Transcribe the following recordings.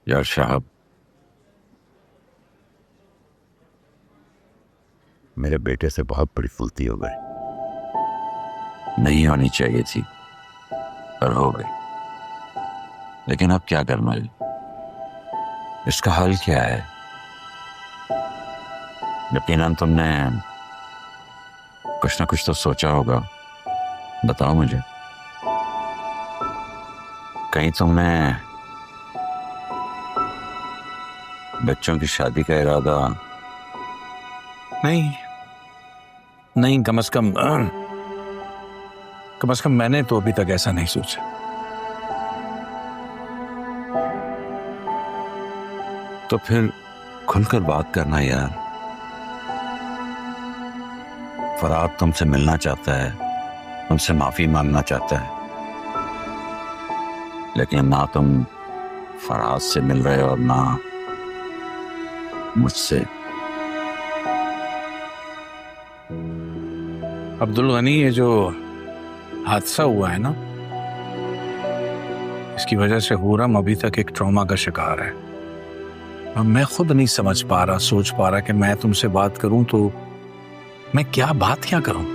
यार साहब, मेरे बेटे से बहुत बड़ी फुलती हो गई। नहीं होनी चाहिए थी पर हो गई। लेकिन अब क्या करना है? इसका हल क्या है? यकीनन तुमने कुछ ना कुछ तो सोचा होगा। बताओ मुझे। कहीं तुमने बच्चों की शादी का इरादा? नहीं नहीं, कम से कम मैंने तो अभी तक ऐसा नहीं सोचा। तो फिर खुलकर बात करना यार। फराद तुमसे मिलना चाहता है, तुमसे माफी मांगना चाहता है, लेकिन ना तुम फराज से मिल रहे हो और ना मुझसे। अब्दुल गनी, ये जो हादसा हुआ है ना, इसकी वजह से हुरम अभी तक एक ट्रॉमा का शिकार है। अब मैं खुद नहीं समझ पा रहा, सोच पा रहा कि मैं तुमसे बात करूं तो मैं बात क्या करूं।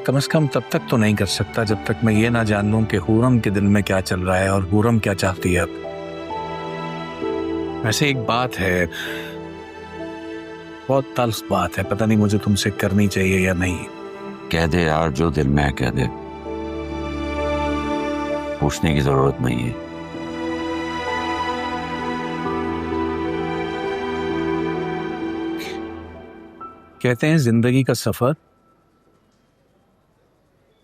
कम से कम तब तक तो नहीं कर सकता जब तक मैं ये ना जान लूं कि हुरम के दिल में क्या चल रहा है और हुरम क्या चाहती है। अब वैसे एक बात है, बहुत तल्ख बात है, पता नहीं मुझे तुमसे करनी चाहिए या नहीं। कह दे यार, जो दिल में है कह दे। पूछने की जरूरत नहीं है। कहते हैं जिंदगी का सफर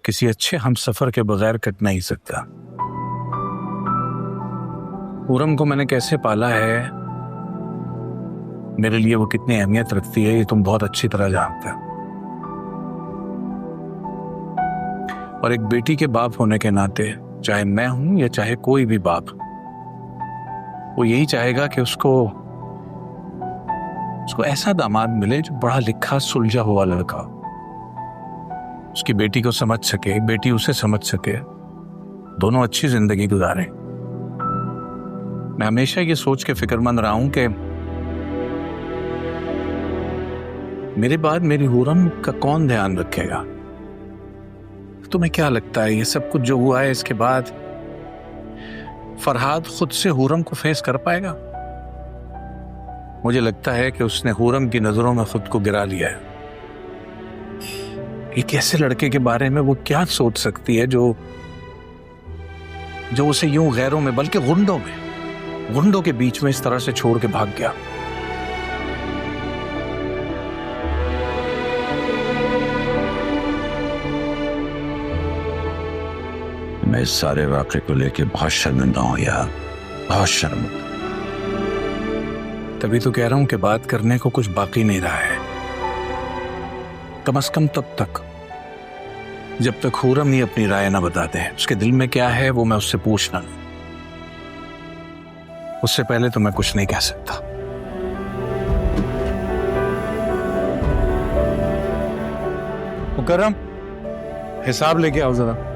किसी अच्छे हम सफर के बगैर कट नहीं सकता। हुरम को मैंने कैसे पाला है, मेरे लिए वो कितनी अहमियत रखती है, ये तुम बहुत अच्छी तरह जानते हो। और एक बेटी के बाप होने के नाते, चाहे मैं हूं या चाहे कोई भी बाप, वो यही चाहेगा कि उसको ऐसा दामाद मिले जो पढ़ा लिखा सुलझा हुआ लड़का, उसकी बेटी को समझ सके, बेटी उसे समझ सके, दोनों अच्छी जिंदगी गुजारें। मैं हमेशा ये सोच के फिक्रमंद रहा हूं कि मेरे बाद मेरी हुरम का कौन ध्यान रखेगा। तुम्हें क्या लगता है, ये सब कुछ जो हुआ है इसके बाद फरहाद खुद से हुरम को फेस कर पाएगा? मुझे लगता है कि उसने हुरम की नजरों में खुद को गिरा लिया है। एक ऐसे लड़के के बारे में वो क्या सोच सकती है जो उसे यूं गैरों में, बल्कि गुंडों के बीच में इस तरह से छोड़ के भाग गया। मैं इस सारे वाक़े को लेके बहुत शर्मिंदा हूं यार, बहुत शर्मिंदा। तभी तो कह रहा हूं कि बात करने को कुछ बाकी नहीं रहा है। कम से कम तब तक जब तक हुरम ही अपनी राय ना बता दे, उसके दिल में क्या है वो मैं उससे पूछना नहीं। उससे पहले तो मैं कुछ नहीं कह सकता। मुकर्रम, हिसाब लेके आओ जरा।